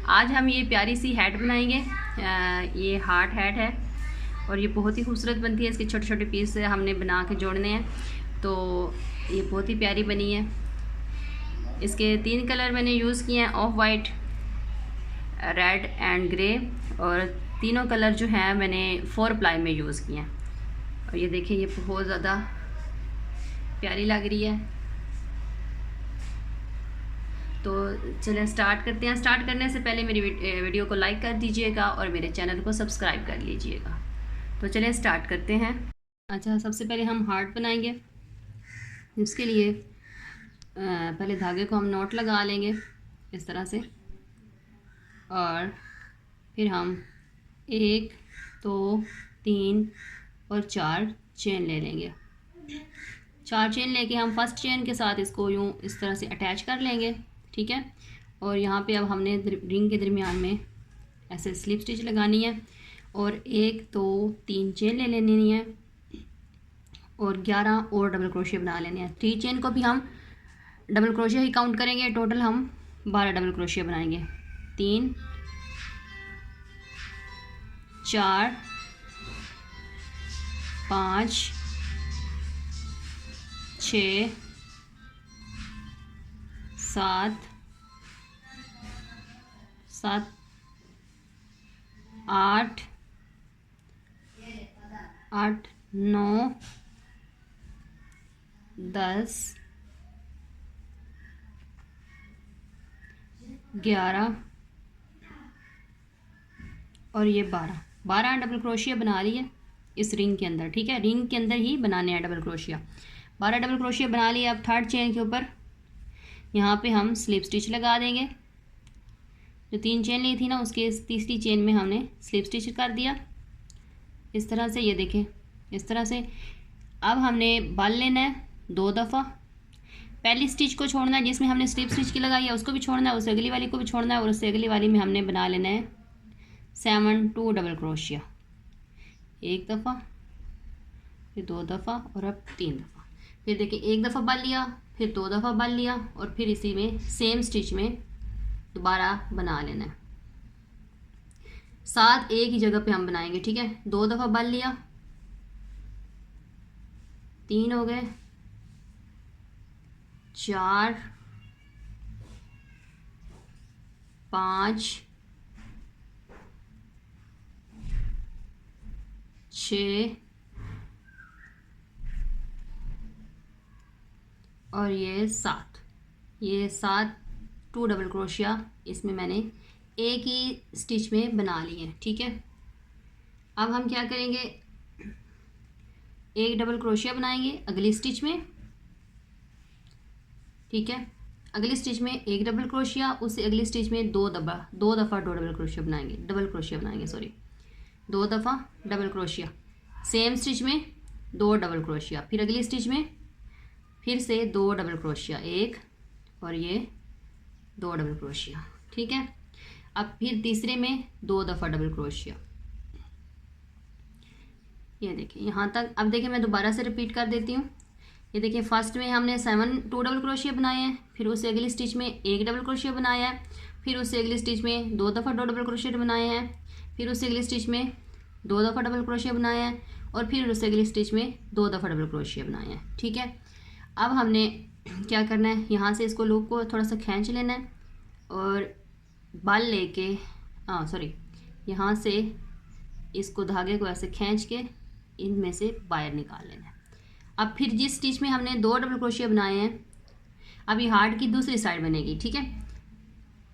आज हम ये प्यारी सी हैट बनाएंगे। ये हार्ट हैट है और ये बहुत ही खूबसूरत बनती है। इसके छोटे छोटे पीस हमने बना के जोड़ने हैं, तो ये बहुत ही प्यारी बनी है। इसके 3 कलर मैंने यूज़ किए हैं, of white, red and grey, और तीनों कलर जो हैं मैंने 4 प्लाई में यूज़ किए हैं। और ये देखिए, ये बहुत ज़्यादा प्यारी लग रही है। तो चलें स्टार्ट करते हैं। स्टार्ट करने से पहले मेरी वीडियो को लाइक कर दीजिएगा और मेरे चैनल को सब्सक्राइब कर लीजिएगा। तो चलें स्टार्ट करते हैं। अच्छा, सबसे पहले हम हार्ट बनाएंगे। इसके लिए पहले धागे को हम नॉट लगा लेंगे इस तरह से, और फिर हम 1 2 3 और 4 चेन ले लेंगे। 4 चेन लेके हम फर्स्ट चेन के साथ इसको यूँ इस तरह से अटैच कर लेंगे, ठीक है। और यहाँ पे अब हमने रिंग के दरमियान में ऐसे स्लिप स्टिच लगानी है और 1 2 3 चेन ले लेनी है और 11 और डबल क्रोशिया बना लेने हैं। 3 चेन को भी हम डबल क्रोशिया ही काउंट करेंगे। टोटल हम 12 डबल क्रोशिया बनाएंगे। 3 4 5 6 7 8 9 10 11 और ये 12 डबल क्रोशिया बना लिए इस रिंग के अंदर, ठीक है। रिंग के अंदर ही बनाने हैं डबल क्रोशिया। 12 डबल क्रोशिया बना लिए। अब थर्ड चेन के ऊपर यहाँ पे हम स्लिप स्टिच लगा देंगे। जो 3 चेन ली थी ना, उसके तीसरी चेन में हमने स्लिप स्टिच कर दिया इस तरह से। ये देखें, इस तरह से। अब हमने बल लेना है 2 दफ़ा। पहली स्टिच को छोड़ना है जिसमें हमने स्लिप स्टिच की लगाई है, उसको भी छोड़ना है, उससे अगली वाली को भी छोड़ना है, और उससे अगली वाली में हमने बना लेना है 7 2 डबल क्रोशिया। 1 दफ़ा, फिर 2 दफ़ा और अब 3 दफ़ा। फिर देखिए, 1 दफ़ा बल लिया, फिर 2 दफ़ा बल लिया, और फिर इसी में सेम स्टिच में दोबारा बना लेना है। 7 एक ही जगह पे हम बनाएंगे, ठीक है। 2 दफ़ा बल लिया, 3 हो गए, 4 5 6 और ये 7। ये 7 2 डबल क्रोशिया इसमें मैंने एक ही स्टिच में बना लिए हैं, ठीक है। अब हम क्या करेंगे, एक डबल क्रोशिया बनाएंगे अगली स्टिच में, ठीक है। अगली स्टिच में एक डबल क्रोशिया, उससे अगली स्टिच में 2 दफ़ा 2 डबल क्रोशिया बनाएंगे, डबल क्रोशिया बनाएंगे, सॉरी, 2 दफ़ा डबल क्रोशिया। सेम स्टिच में 2 डबल क्रोशिया, फिर अगली स्टिच में फिर से 2 डबल क्रोशिया, 1 और ये 2 डबल क्रोशिया, ठीक है। अब फिर तीसरे में 2 दफ़ा डबल क्रोशिया। ये देखिए यहाँ तक। अब देखिए, मैं दोबारा से रिपीट कर देती हूँ। ये देखिए, फर्स्ट में हमने 7 2 डबल क्रोशिया बनाए हैं, फिर उससे अगली स्टिच में 1 डबल क्रोशिया बनाया है, फिर उससे अगली स्टिच में 2 दफ़ा 2 डबल क्रोशिया बनाए हैं, फिर उससे अगली स्टिच में 2 दफ़ा डबल क्रोशिया बनाया है, और फिर उससे अगली स्टिच में 2 दफ़ा डबल क्रोशिया बनाया है, ठीक है। अब हमने क्या करना है, यहाँ से इसको लूप को थोड़ा सा खींच लेना है और बल लेके, सॉरी, यहाँ से इसको धागे को ऐसे खींच के इनमें से बाहर निकाल लेना है। अब फिर जिस स्टिच में हमने 2 डबल क्रोशिया बनाए हैं, अभी हार्ट की दूसरी साइड बनेगी, ठीक है।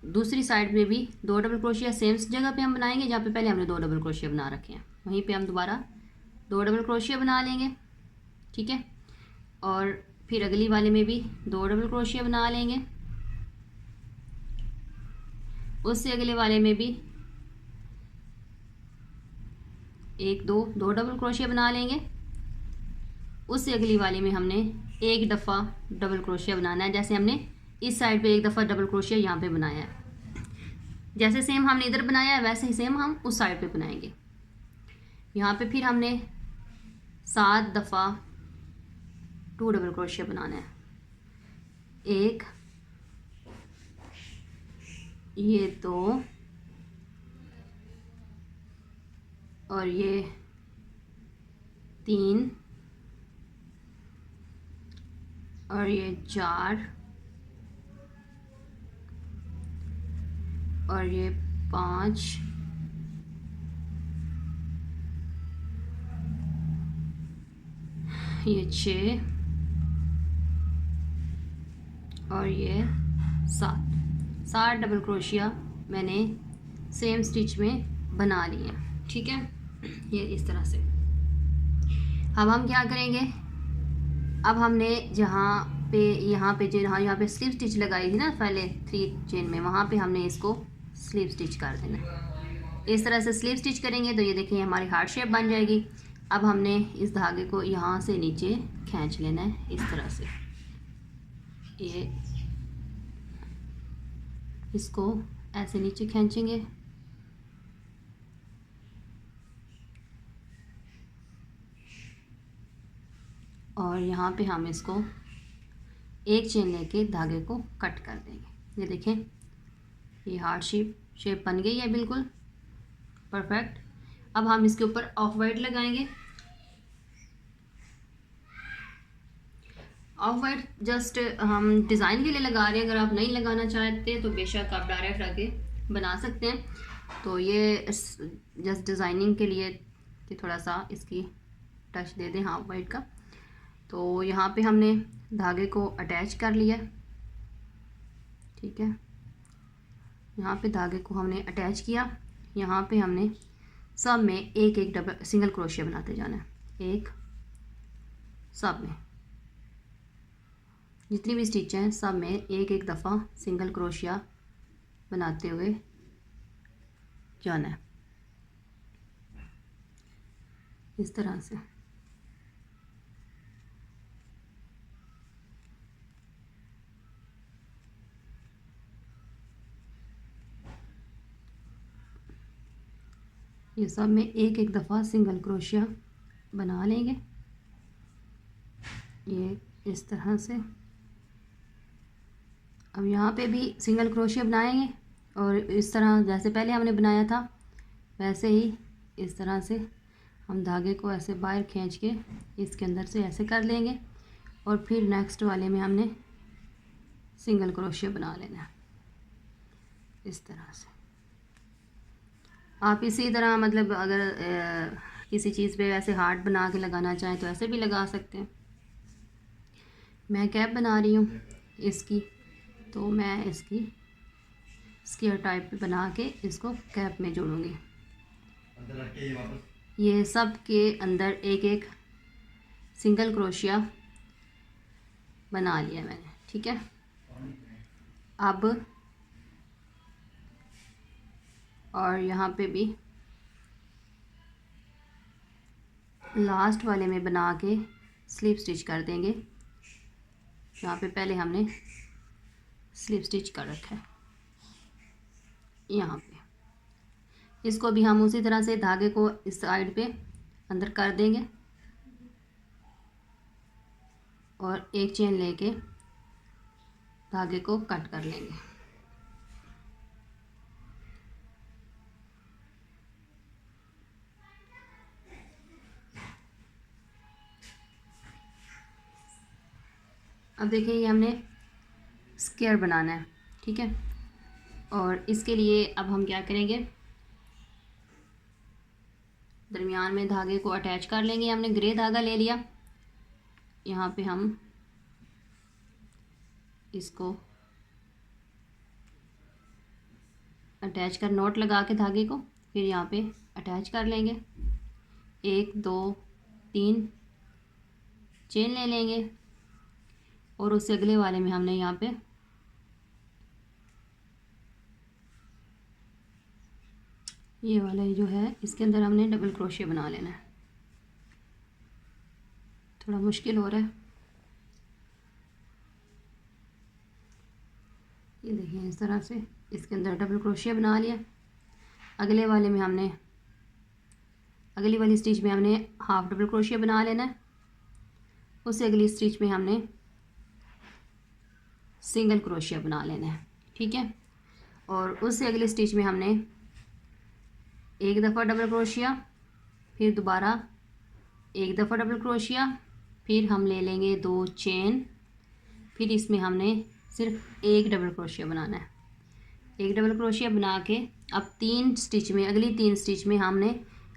दूसरी साइड में भी 2 डबल क्रोशिया सेम जगह पे हम बनाएंगे जहाँ पे पहले हमने 2 डबल क्रोशिया बना रखे हैं, वहीं पे हम दोबारा 2 डबल क्रोशिया बना लेंगे, ठीक है। और फिर अगली वाले में भी 2 डबल क्रोशिया बना लेंगे, उससे अगले वाले में भी 1 2 2 डबल क्रोशिया बना लेंगे, उससे अगली वाले में हमने 1 दफ़ा डबल क्रोशिया बनाना है। जैसे हमने इस साइड पे 1 दफ़ा डबल क्रोशिया यहाँ पे बनाया है, जैसे सेम हमने इधर बनाया है वैसे ही सेम हम उस साइड पे बनाएंगे। यहाँ पे फिर हमने 7 दफ़ा 2 डबल क्रोशिया बनाना है। 1, ये 2 और ये 3 और ये 4 और ये 5 ये 6 और ये 7 डबल क्रोशिया मैंने सेम स्टिच में बना लिए। ठीक है, ये इस तरह से। अब हम क्या करेंगे, अब हमने जहाँ पे यहाँ पे स्लिप स्टिच लगाई थी ना पहले 3 चेन में, वहाँ पे हमने इसको स्लिप स्टिच कर देना है। इस तरह से स्लिप स्टिच करेंगे तो ये देखिए हमारी हार्ट शेप बन जाएगी। अब हमने इस धागे को यहाँ से नीचे खींच लेना है इस तरह से, ये इसको ऐसे नीचे खींचेंगे और यहाँ पे हम इसको एक चेन लेके धागे को कट कर देंगे। ये देखें ये हार्ट शेप बन गई है बिल्कुल परफेक्ट। अब हम इसके ऊपर ऑफ वाइट लगाएंगे। ऑफ वाइट जस्ट हम डिज़ाइन के लिए लगा रहे हैं, अगर आप नहीं लगाना चाहते तो बेशक आप डायरेक्ट आके बना सकते हैं। तो ये जस्ट डिज़ाइनिंग के लिए कि थोड़ा सा इसकी टच दे दें हाफ वाइट का। तो यहाँ पे हमने धागे को अटैच कर लिया। ठीक है, यहाँ पे धागे को हमने अटैच किया। यहाँ पे हमने सब में एक एक डबल सिंगल क्रोशिया बनाते जाना है। एक सब में जितनी भी स्टिच हैं सब में एक एक दफ़ा सिंगल क्रोशिया बनाते हुए जाना है इस तरह से। ये सब में एक एक दफ़ा सिंगल क्रोशिया बना लेंगे ये इस तरह से। अब यहाँ पे भी सिंगल क्रोशिया बनाएंगे और इस तरह जैसे पहले हमने बनाया था वैसे ही इस तरह से हम धागे को ऐसे बाहर खींच के इसके अंदर से ऐसे कर लेंगे और फिर नेक्स्ट वाले में हमने सिंगल क्रोशिया बना लेना है इस तरह से। आप इसी तरह मतलब अगर किसी चीज़ पे ऐसे हार्ट बना के लगाना चाहें तो ऐसे भी लगा सकते हैं। मैं कैप बना रही हूँ इसकी, तो मैं इसकी स्क्वायर टाइप पे बना के इसको कैप में जोड़ूंगी। ये सब के अंदर एक एक सिंगल क्रोशिया बना लिया मैंने। ठीक है, अब और यहाँ पे भी लास्ट वाले में बना के स्लिप स्टिच कर देंगे। यहाँ पे पहले हमने स्लिप स्टिच कर रखा है यहाँ पे। इसको भी हम उसी तरह से धागे को इस साइड पे अंदर कर देंगे और एक चेन लेके धागे को कट कर लेंगे। अब देखिए ये हमने स्क्वायर बनाना है। ठीक है, और इसके लिए अब हम क्या करेंगे, दरमियान में धागे को अटैच कर लेंगे। हमने ग्रे धागा ले लिया, यहाँ पे हम इसको अटैच कर नॉट लगा के धागे को फिर यहाँ पे अटैच कर लेंगे। 1 2 3 चेन ले लेंगे और उससे अगले वाले में हमने यहाँ पे ये वाला जो है इसके अंदर हमने डबल क्रोशिया बना लेना है। थोड़ा मुश्किल हो रहा है, ये देखिए इस तरह से इसके अंदर डबल क्रोशिया बना लिया। अगले वाले में हमने अगली वाली स्टिच में हमने हाफ डबल क्रोशिया बना लेना है। उससे अगली स्टिच में हमने सिंगल क्रोशिया बना लेना है। ठीक है, और उससे अगली स्टिच में हमने एक दफ़ा डबल क्रोशिया फिर दोबारा एक दफ़ा डबल क्रोशिया, फिर हम ले लेंगे 2 चेन, फिर इसमें हमने सिर्फ एक डबल क्रोशिया बनाना है। एक डबल क्रोशिया बना के अब 3 स्टिच में, अगली 3 स्टिच में हमने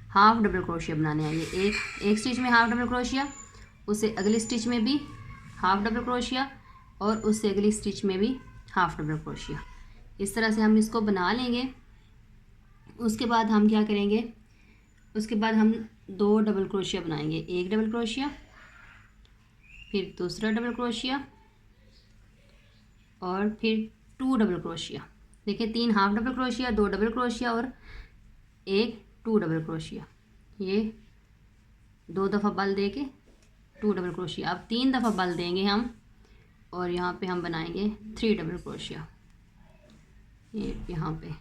हाफ डबल क्रोशिया बनाने हैं। ये एक स्टिच में हाफ डबल क्रोशिया, उससे अगली स्टिच में भी हाफ डबल क्रोशिया, और उससे अगली स्टिच में भी हाफ डबल क्रोशिया। इस तरह से हम इसको बना लेंगे। उसके बाद हम क्या करेंगे, उसके बाद हम 2 डबल क्रोशिया बनाएंगे। एक डबल क्रोशिया, फिर दूसरा डबल क्रोशिया, और फिर 2 डबल क्रोशिया। देखिए 3 half double crochet, 2 double crochet और एक 2 डबल क्रोशिया। ये 2 दफ़ा बल दे के 2 डबल क्रोशिया। अब 3 दफ़ा बल देंगे हम, और यहाँ पे हम बनाएंगे 3 डबल क्रोशिया। ये यहाँ पे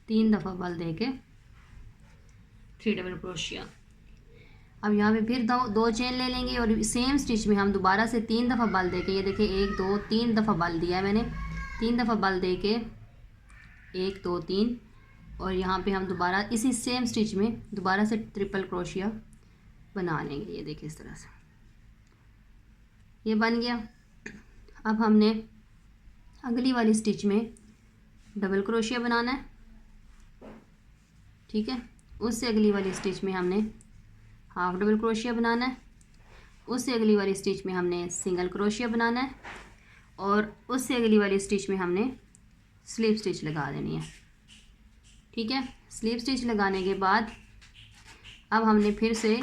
3 दफ़ा बल दे के 3 डबल क्रोशिया। अब यहाँ पे फिर दो चेन ले लेंगे, और सेम स्टिच में हम दोबारा से 3 दफ़ा बल दे के, ये देखिए 1 2 3 दफ़ा बल दिया है मैंने, 3 दफ़ा बल दे के 1 2 3, और यहाँ पे हम दोबारा इसी सेम स्टिच में दोबारा से ट्रिपल क्रोशिया बना लेंगे। ये देखिए इस तरह से ये बन गया। अब हमने अगली वाली स्टिच में डबल क्रोशिया बनाना है, ठीक है। उससे अगली वाली स्टिच में हमने हाफ डबल क्रोशिया बनाना है, उससे अगली वाली स्टिच में हमने सिंगल क्रोशिया बनाना है, और उससे अगली वाली स्टिच में हमने स्लिप स्टिच लगा देनी है, ठीक है। स्लिप स्टिच लगाने के बाद अब हमने फिर से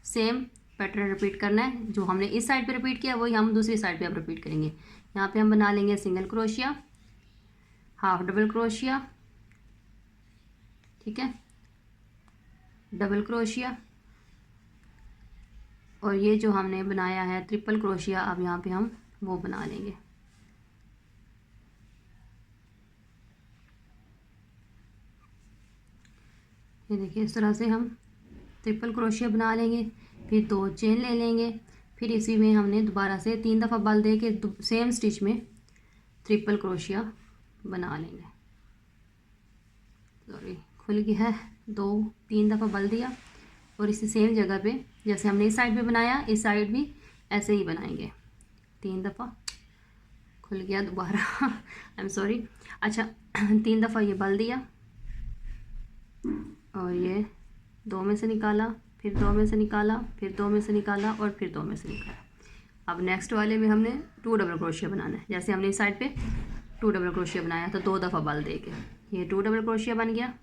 सेम पैटर्न रिपीट करना है। जो हमने इस साइड पे रिपीट किया वही हम दूसरी साइड पे अब रिपीट करेंगे। यहाँ पे हम बना लेंगे single crochet, half double crochet, ठीक है, डबल क्रोशिया, और ये जो हमने बनाया है ट्रिपल क्रोशिया, अब यहाँ पे हम वो बना लेंगे। ये देखिए इस तरह से हम ट्रिपल क्रोशिया बना लेंगे। फिर 2 चेन ले लेंगे, फिर इसी में हमने दोबारा से 3 दफ़ा बल दे के सेम स्टिच में ट्रिपल क्रोशिया बना लेंगे। सॉरी खुल गया है, 2-3 दफ़ा बल दिया, और इसी सेम जगह पे जैसे हमने इस साइड पे बनाया, इस साइड भी ऐसे ही बनाएंगे। 3 दफ़ा खुल गया दोबारा आई एम सॉरी। अच्छा 3 दफ़ा ये बल दिया, और ये 2 में से निकाला, फिर 2 में से निकाला, फिर 2 में से निकाला, और फिर 2 में से निकाला। अब नेक्स्ट वाले में हमने 2 डबल क्रोशिया बनाना है। जैसे हमने इस साइड पे 2 डबल क्रोशिया बनाया तो 2 दफ़ा बल दे के ये 2 डबल क्रोशिया बन गया।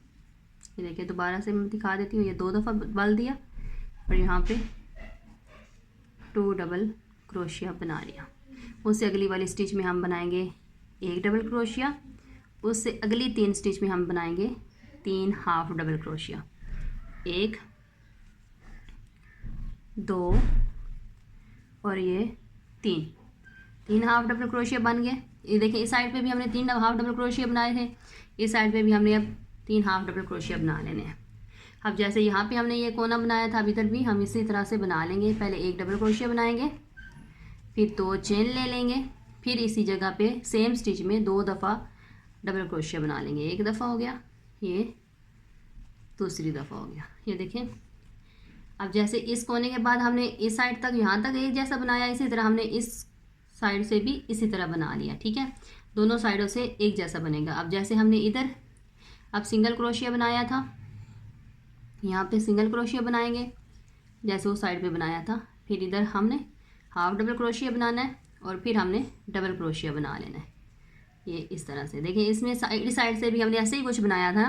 ये देखिए दोबारा से मैं दिखा देती हूँ, ये 2 दफ़ा बल दिया और यहाँ पे 2 डबल क्रोशिया बना लिया। उससे अगली वाली स्टिच में हम बनाएंगे 1 डबल क्रोशिया, उससे अगली 3 स्टिच में हम बनाएंगे 3 हाफ डबल क्रोशिया, 1 2 और ये 3 हाफ डबल क्रोशिया बन गए। ये देखिए इस साइड पे भी हमने 3 हाफ डबल क्रोशिया बनाए थे, इस साइड पे भी हमने अब 3 हाफ डबल क्रोशिया बना लेने हैं। अब जैसे यहाँ पे हमने ये कोना बनाया था, अब इधर भी हम इसी तरह से बना लेंगे। पहले 1 डबल क्रोशिया बनाएंगे, फिर 2 चेन ले लेंगे, फिर इसी जगह पे सेम स्टिच में 2 दफ़ा डबल क्रोशिया बना लेंगे। 1 दफ़ा हो गया, ये दूसरी दफ़ा हो गया। ये देखें अब जैसे इस कोने के बाद हमने इस साइड तक यहाँ तक एक जैसा बनाया, इसी तरह हमने इस साइड से भी इसी तरह बना लिया, ठीक है। दोनों साइडों से एक जैसा बनेगा। अब जैसे हमने इधर अब सिंगल क्रोशिया बनाया था, यहाँ पे सिंगल क्रोशिया बनाएंगे जैसे उस साइड पे बनाया था, फिर इधर हमने हाफ डबल क्रोशिया बनाना है और फिर हमने डबल क्रोशिया बना लेना है। ये इस तरह से देखिए, इसमें साइड से भी हमने ऐसे ही कुछ बनाया था।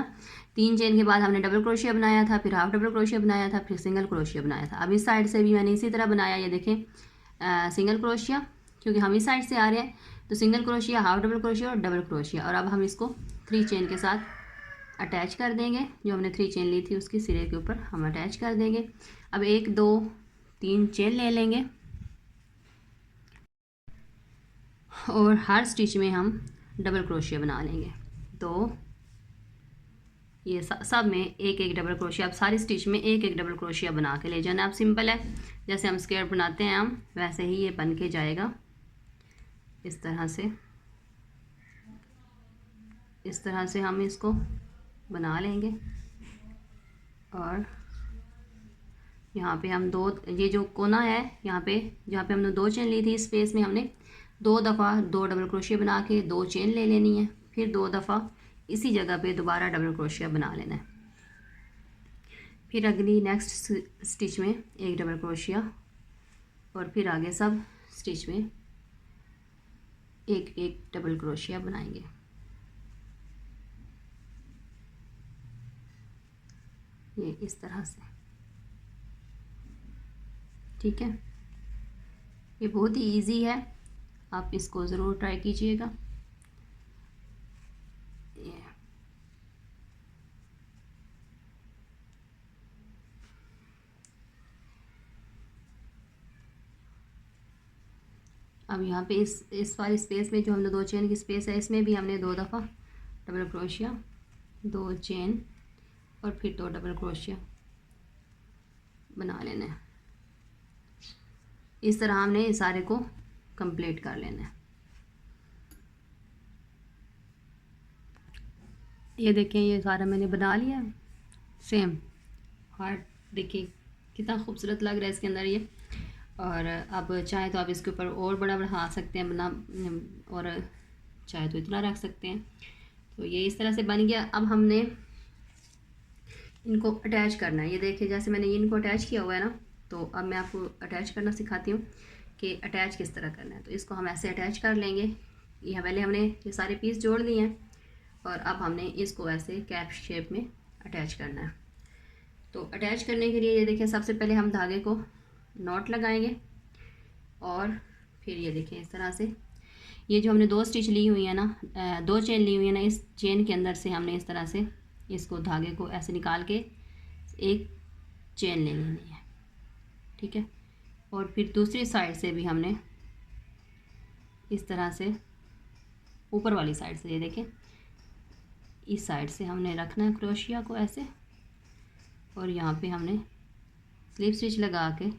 3 चेन के बाद हमने डबल क्रोशिया बनाया था, फिर हाफ डबल क्रोशिया बनाया था, फिर सिंगल क्रोशिया बनाया था। अब इस साइड से भी मैंने इसी तरह बनाया। ये देखें सिंगल क्रोशिया, क्योंकि हम इस साइड से आ रहे हैं तो single crochet, half double crochet और डबल क्रोशिया। और अब हम इसको 3 चेन के साथ अटैच कर देंगे। जो हमने 3 चेन ली थी उसकी सिरे के ऊपर हम अटैच कर देंगे। अब 1 2 3 चेन ले लेंगे और हर स्टिच में हम डबल क्रोशिया बना लेंगे। तो ये सब में एक एक डबल क्रोशिया, अब सारी स्टिच में एक एक डबल क्रोशिया बना के ले जाना। अब सिंपल है, जैसे हम स्क्वायर बनाते हैं हम वैसे ही ये बन के जाएगा। इस तरह से हम इसको बना लेंगे और यहाँ पे हम दो, ये जो कोना है यहाँ पे जहाँ पे हमने 2 चेन ली थी, स्पेस में हमने 2 दफ़ा 2 डबल क्रोशिया बना के 2 चेन ले लेनी है, फिर 2 दफ़ा इसी जगह पे दोबारा डबल क्रोशिया बना लेना है। फिर अगली नेक्स्ट स्टिच में 1 डबल क्रोशिया और फिर आगे सब स्टिच में 1 डबल क्रोशिया बनाएंगे। ये इस तरह से, ठीक है। ये बहुत ही इजी है, आप इसको ज़रूर ट्राई कीजिएगा। अब यहाँ पे इस वाली स्पेस में जो हमने 2 चेन की स्पेस है, इसमें भी हमने 2 दफ़ा डबल क्रोशिया, 2 चेन और फिर 2 डबल क्रोशिया बना लेना है। इस तरह हमने इस सारे को कंप्लीट कर लेना है। ये देखें, ये सारा मैंने बना लिया सेम हार्ट, देखिए कितना खूबसूरत लग रहा है इसके अंदर ये। और अब चाहे तो आप इसके ऊपर और बड़ा बढ़ा सकते हैं बना, और चाहे तो इतना रख सकते हैं। तो ये इस तरह से बन गया। अब हमने इनको अटैच करना है। ये देखिए जैसे मैंने इनको अटैच किया हुआ है ना, तो अब मैं आपको अटैच करना सिखाती हूँ कि अटैच किस तरह करना है। तो इसको हम ऐसे अटैच कर लेंगे। यहाँ पहले हमने ये सारे पीस जोड़ लिए हैं और अब हमने इसको ऐसे कैप शेप में अटैच करना है। तो अटैच करने के लिए ये देखिए, सबसे पहले हम धागे को नॉट लगाएंगे और फिर ये देखिए इस तरह से, ये जो हमने 2 स्टिच ली हुई है ना, 2 चेन ली हुई है ना, इस चेन के अंदर से हमने इस तरह से इसको धागे को ऐसे निकाल के एक चेन ले लेनी है, ठीक है। और फिर दूसरी साइड से भी हमने इस तरह से ऊपर वाली साइड से, ये देखें इस साइड से हमने रखना है क्रोशिया को ऐसे, और यहाँ पे हमने स्लिप स्टिच लगा के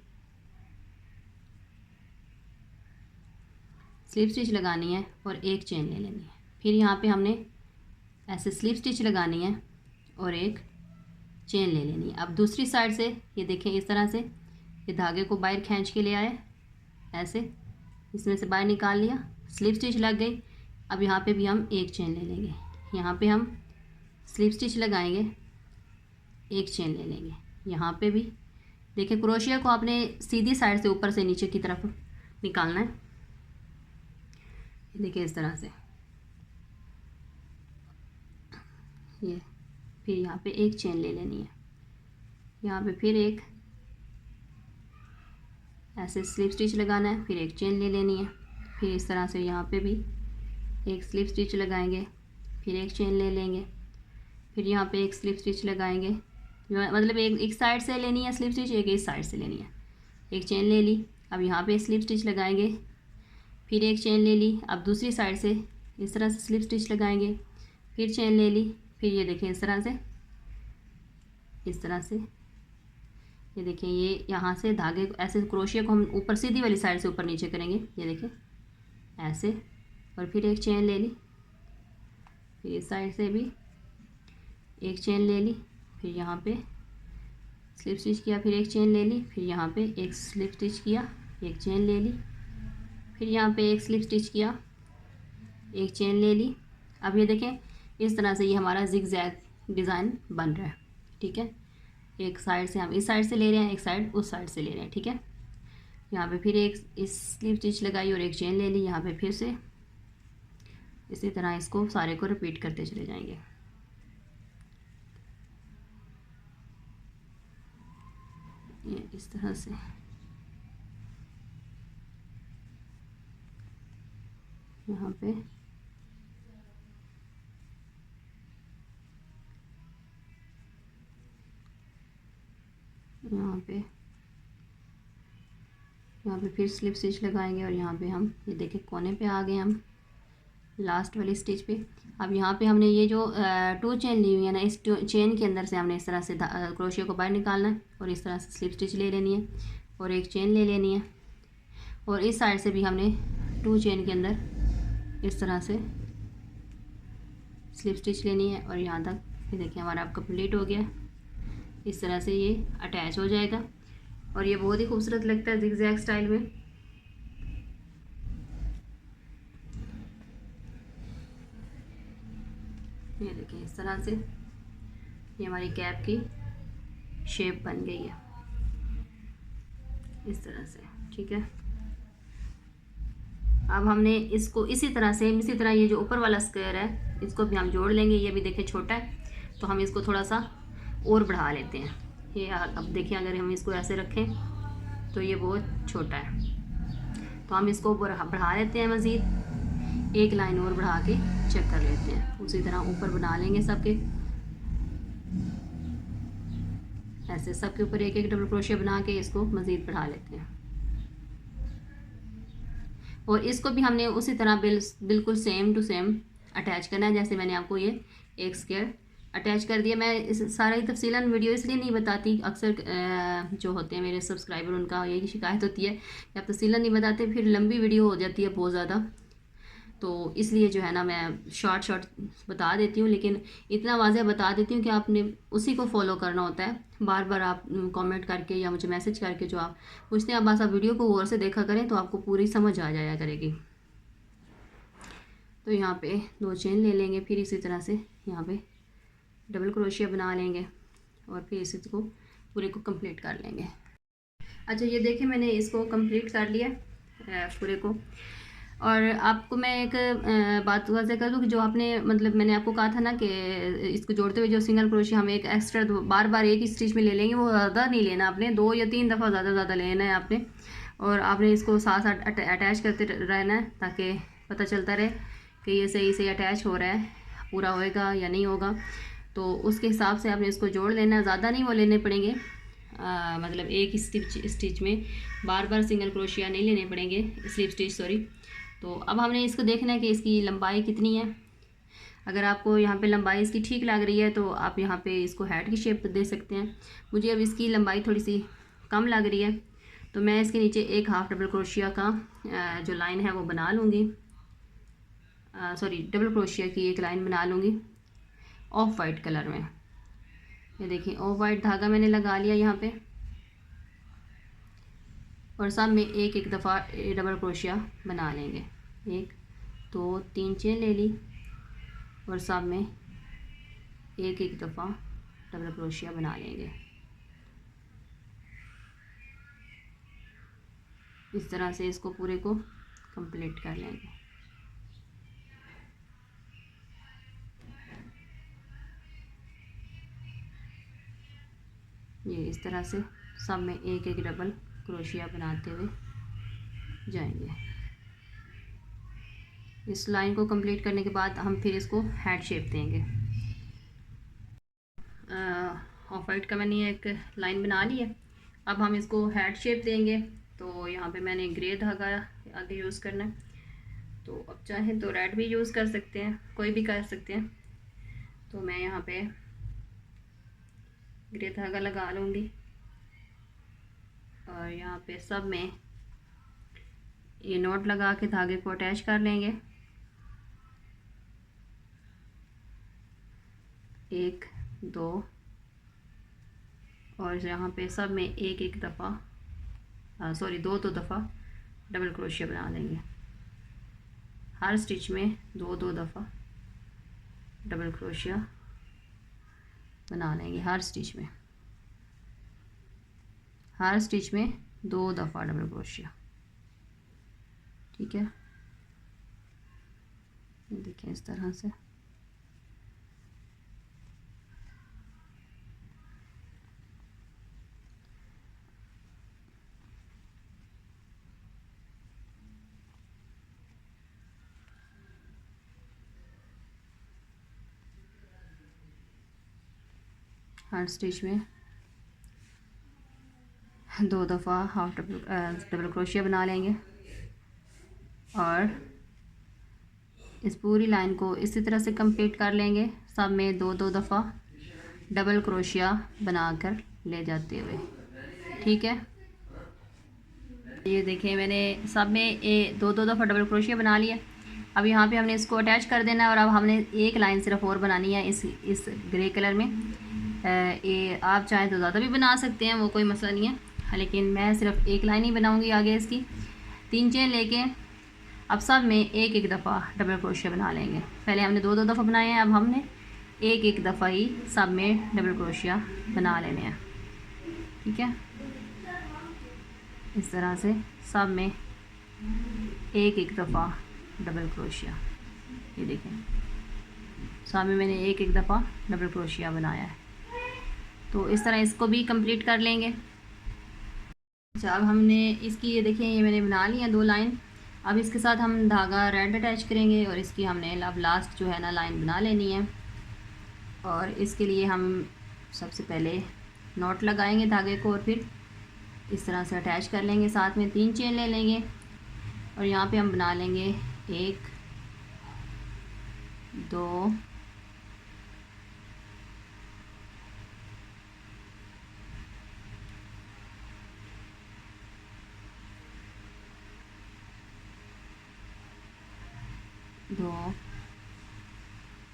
स्लिप स्टिच लगानी है और एक चेन ले लेनी है। फिर यहाँ पे हमने ऐसे स्लिप स्टिच लगानी है और एक चेन ले लेनी है। अब दूसरी साइड से ये देखें इस तरह से ये धागे को बाहर खींच के ले आए, ऐसे इसमें से बाहर निकाल लिया, स्लिप स्टिच लग गई। अब यहाँ पे भी हम एक चेन ले लेंगे, यहाँ पे हम स्लिप स्टिच लगाएंगे, एक चेन ले लेंगे। यहाँ पे भी देखिए क्रोशिया को आपने सीधी साइड से ऊपर से नीचे की तरफ निकालना है, देखिए इस तरह से ये। फिर यहाँ पे एक चेन ले लेनी है, यहाँ पे फिर एक ऐसे स्लिप स्टिच लगाना है, फिर एक चेन ले लेनी है। फिर इस तरह से यहाँ पे भी एक स्लिप स्टिच लगाएंगे, फिर एक चेन ले लेंगे, फिर यहाँ पे एक स्लिप स्टिच लगाएंगे, मतलब एक साइड से लेनी है स्लिप स्टिच, एक इस साइड से लेनी है, एक चेन ले ली। अब यहाँ पे स्लिप स्टिच लगाएंगे, फिर एक चेन ले ली। अब दूसरी साइड से इस तरह से स्लिप स्टिच लगाएंगे, फिर चेन ले ली। फिर ये देखें इस तरह से, इस तरह से ये देखें, ये यहाँ से धागे को ऐसे क्रोशिया को हम ऊपर सीधी वाली साइड से ऊपर नीचे करेंगे, ये देखें ऐसे, और फिर एक चेन ले ली, फिर इस साइड से भी एक चेन ले ली, फिर यहाँ पे स्लिप स्टिच किया, फिर एक चेन ले ली, फिर यहाँ पे एक स्लिप स्टिच किया, एक चेन ले ली, फिर यहाँ पे एक स्लिप स्टिच किया, एक चेन ले ली। अब ये देखें इस तरह से ये हमारा जिगजैग डिज़ाइन बन रहा है, ठीक है। एक साइड से हम इस साइड से ले रहे हैं, एक साइड उस साइड से ले रहे हैं, ठीक है। यहाँ पे फिर एक इस स्लिप स्टिच लगाई और एक चेन ले ली, यहाँ पे फिर से इसी तरह इसको सारे को रिपीट करते चले जाएंगे। ये इस तरह से यहाँ पे फिर स्लिप स्टिच लगाएंगे और यहाँ पे हम ये देखें कोने पे आ गए हम लास्ट वाली स्टिच पे। अब यहाँ पे हमने ये जो 2 चेन ली हुई है ना, इस चेन के अंदर से हमने इस तरह से क्रोशिया को बाहर निकालना है और इस तरह से स्लिप स्टिच ले लेनी है और एक चेन ले लेनी है। और इस साइड से भी हमने 2 चेन के अंदर इस तरह से स्लिप स्टिच लेनी है और यहाँ तक ये देखिए हमारा अब कंप्लीट हो गया। इस तरह से ये अटैच हो जाएगा। और ये बहुत ही खूबसूरत लगता है जिगजैग स्टाइल में। ये देखिए इस तरह से ये हमारी कैप की शेप बन गई है इस तरह से। ठीक है, अब हमने इसको इसी तरह ये जो ऊपर वाला स्क्वायर है इसको भी हम जोड़ लेंगे। ये भी देखिए छोटा है तो हम इसको थोड़ा सा और बढ़ा लेते हैं। ये अब देखिए अगर हम इसको ऐसे रखें तो ये बहुत छोटा है, तो हम इसको बढ़ा लेते हैं। मज़ीद एक लाइन और बढ़ा के चेक कर लेते हैं। उसी तरह ऊपर बना लेंगे सबके, ऐसे सबके ऊपर एक एक डबल क्रोशिया बना के इसको मज़ीद बढ़ा लेते हैं। और इसको भी हमने उसी तरह बिल्कुल सेम टू सेम अटैच करना है, जैसे मैंने आपको ये एक स्क्वायर अटैच कर दिया। मैं इस सारा ही तफसीलन वीडियो इसलिए नहीं बताती, अक्सर जो होते हैं मेरे सब्सक्राइबर उनका यही शिकायत होती है कि आप तफसीलन नहीं बताते, फिर लंबी वीडियो हो जाती है बहुत ज़्यादा, तो इसलिए जो है ना मैं शॉर्ट बता देती हूँ। लेकिन इतना वाज़ह बता देती हूँ कि आपने उसी को फॉलो करना होता है। बार बार आप कमेंट करके या मुझे मैसेज करके जो आप पूछते हैं, आप बस आप वीडियो को गौर से देखा करें तो आपको पूरी समझ आ जाया करेगी। तो यहाँ पे 2 चेन ले लेंगे, फिर इसी तरह से यहाँ पे डबल क्रोशिया बना लेंगे और फिर इसी को पूरे को कंप्लीट कर लेंगे। अच्छा, ये देखिए मैंने इसको कंप्लीट कर लिया पूरे को। और आपको मैं एक बात वाज़ह कर दूँ कि जो आपने मतलब मैंने आपको कहा था ना कि इसको जोड़ते हुए जो सिंगल क्रोशिया हम एक एक्स्ट्रा बार बार एक ही स्टिच में ले लेंगे, वो ज़्यादा नहीं लेना आपने, 2 या 3 दफ़ा ज़्यादा लेना है आपने। और आपने इसको साथ साथ अटैच करते रहना है ताकि पता चलता रहे कि ये सही अटैच हो रहा है, पूरा होएगा या नहीं होगा। तो उसके हिसाब से आपने इसको जोड़ लेना, ज़्यादा नहीं वो लेने पड़ेंगे। मतलब एक ही स्टिच में बार बार सिंगल क्रोशिया नहीं लेने पड़ेंगे, स्लिप स्टिच सॉरी। तो अब हमने इसको देखना है कि इसकी लंबाई कितनी है। अगर आपको यहाँ पे लंबाई इसकी ठीक लग रही है तो आप यहाँ पे इसको हेड की शेप दे सकते हैं। मुझे अब इसकी लंबाई थोड़ी सी कम लग रही है तो मैं इसके नीचे एक हाफ डबल क्रोशिया का जो लाइन है वो बना लूँगी, सॉरी डबल क्रोशिया की एक लाइन बना लूँगी ऑफ वाइट कलर में। ये देखिए ऑफ वाइट धागा मैंने लगा लिया यहाँ पे, और सब में एक एक दफ़ा डबल क्रोशिया बना लेंगे। 1 2 3 चेन ले ली और सब में एक एक दफ़ा डबल क्रोशिया बना लेंगे। इस तरह से इसको पूरे को कंप्लीट कर लेंगे। ये इस तरह से सब में एक एक डबल क्रोशिया बनाते हुए जाएंगे। इस लाइन को कंप्लीट करने के बाद हम फिर इसको हेड शेप देंगे। ऑफ वाइट का मैंने एक लाइन बना ली है, अब हम इसको हेड शेप देंगे। तो यहाँ पे मैंने ग्रे धागा आगे यूज़ करना है, तो अब चाहे तो रेड भी यूज़ कर सकते हैं, कोई भी कर सकते हैं। तो मैं यहाँ पे ग्रे धागा लगा लूँगी और यहाँ पे सब में ये नॉट लगा के धागे को अटैच कर लेंगे। 1 2 और यहाँ पे सब में एक एक दफ़ा सॉरी 2 दफ़ा डबल क्रोशिया बना लेंगे। हर स्टिच में 2 दफ़ा डबल क्रोशिया बना लेंगे। हर स्टिच में 2 दफ़ा डबल क्रोशिया। ठीक है, देखिए इस तरह से हर स्टिच में 2 दफ़ा हाफ डबल क्रोशिया बना लेंगे और इस पूरी लाइन को इसी तरह से कंप्लीट कर लेंगे। सब में 2 दफ़ा डबल क्रोशिया बनाकर ले जाते हुए। ठीक है, ये देखिए मैंने सब में 2 दफ़ा डबल क्रोशिया बना लिया। अब यहाँ पे हमने इसको अटैच कर देना है और अब हमने एक लाइन सिर्फ और बनानी है इस ग्रे कलर में। ये आप चाहें तो ज़्यादा भी बना सकते हैं, वो कोई मसला नहीं है। लेकिन मैं सिर्फ एक लाइन ही बनाऊंगी आगे इसकी। 3 चेन लेके अब सब में एक एक दफ़ा डबल क्रोशिया बना लेंगे। पहले हमने दो दफ़ा बनाए हैं, अब हमने एक एक दफ़ा ही सब में डबल क्रोशिया बना लेने हैं। ठीक है, इस तरह से सब में एक एक दफ़ा डबल क्रोशिया। ये देखें, सब में मैंने एक एक दफ़ा डबल क्रोशिया बनाया है। तो इस तरह इसको भी कंप्लीट कर लेंगे। अच्छा, अब हमने इसकी ये देखें, ये मैंने बना लिया 2 लाइन। अब इसके साथ हम धागा रेड अटैच करेंगे और इसकी हमने अब लास्ट जो है ना लाइन बना लेनी है। और इसके लिए हम सबसे पहले नॉट लगाएंगे धागे को और फिर इस तरह से अटैच कर लेंगे। साथ में 3 चेन ले लेंगे और यहाँ पे हम बना लेंगे 1 2 2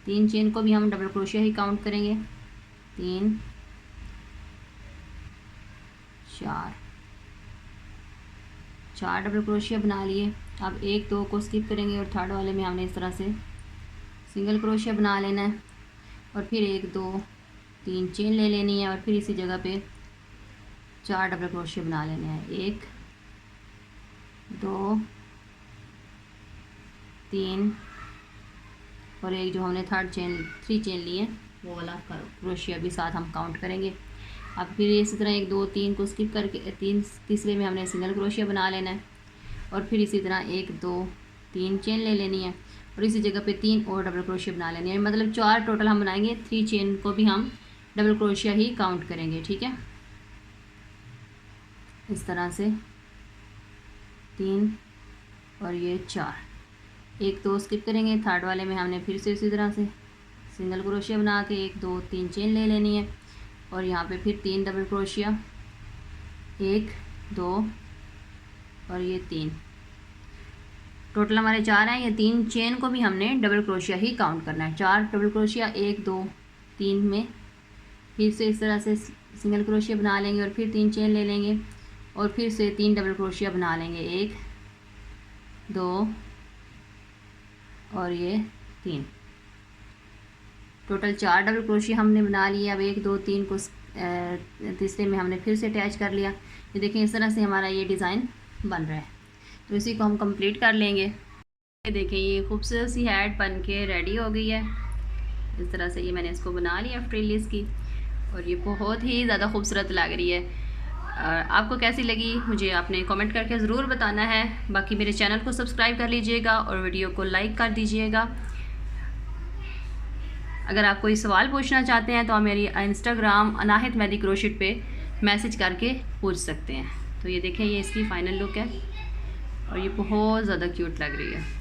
3 चेन को भी हम डबल क्रोशिया ही काउंट करेंगे। 3 4 डबल क्रोशिया बना लिए। अब 1 2 को स्किप करेंगे और थर्ड वाले में हमने इस तरह से सिंगल क्रोशिया बना लेना है और फिर 1 2 3 चेन ले लेनी है और फिर इसी जगह पे 4 डबल क्रोशिया बना लेने हैं। 1 2 3 और एक जो हमने 3 चेन लिए वो वाला क्रोशिया भी साथ हम काउंट करेंगे। अब फिर इसी तरह 1 2 3 को स्किप करके तीसरे में हमने सिंगल क्रोशिया बना लेना है और फिर इसी तरह 1 2 3 चेन ले लेनी है और इसी जगह पे 3 और डबल क्रोशिया बना लेनी है। मतलब 4 टोटल हम बनाएंगे। 3 चेन को भी हम डबल क्रोशिया ही काउंट करेंगे। ठीक है, इस तरह से 3 और ये 4। 1 2 स्किप करेंगे। थर्ड वाले में हमने फिर से इसी तरह से सिंगल क्रोशिया बना के 1 2 3 चेन ले लेनी है और यहाँ पे फिर 3 डबल क्रोशिया, 1 2 और ये 3। टोटल हमारे 4 हैं। ये 3 चेन को भी हमने डबल क्रोशिया ही काउंट करना है। 4 डबल क्रोशिया 1 2 3 में फिर से इस तरह से सिंगल क्रोशिया बना लेंगे और फिर 3 चेन ले लेंगे और फिर से 3 डबल क्रोशिया बना लेंगे। 1 2 और ये 3। टोटल 4 डबल क्रोशिया हमने बना लिया। अब 1 2 3 को तीसरे में हमने फिर से अटैच कर लिया। ये देखें, इस तरह से हमारा ये डिज़ाइन बन रहा है। तो इसी को हम कंप्लीट कर लेंगे। ये देखें, ये खूबसूरत सी हैट बन के रेडी हो गई है। इस तरह से ये मैंने इसको बना लिया फ्रिल्स की और ये बहुत ही ज़्यादा खूबसूरत लग रही है। आपको कैसी लगी मुझे आपने कमेंट करके ज़रूर बताना है। बाकी मेरे चैनल को सब्सक्राइब कर लीजिएगा और वीडियो को लाइक कर दीजिएगा। अगर आप कोई सवाल पूछना चाहते हैं तो आप मेरी इंस्टाग्राम अनाहित मेहदी क्रोशेट पे मैसेज करके पूछ सकते हैं। तो ये देखें, ये इसकी फ़ाइनल लुक है और ये बहुत ज़्यादा क्यूट लग रही है।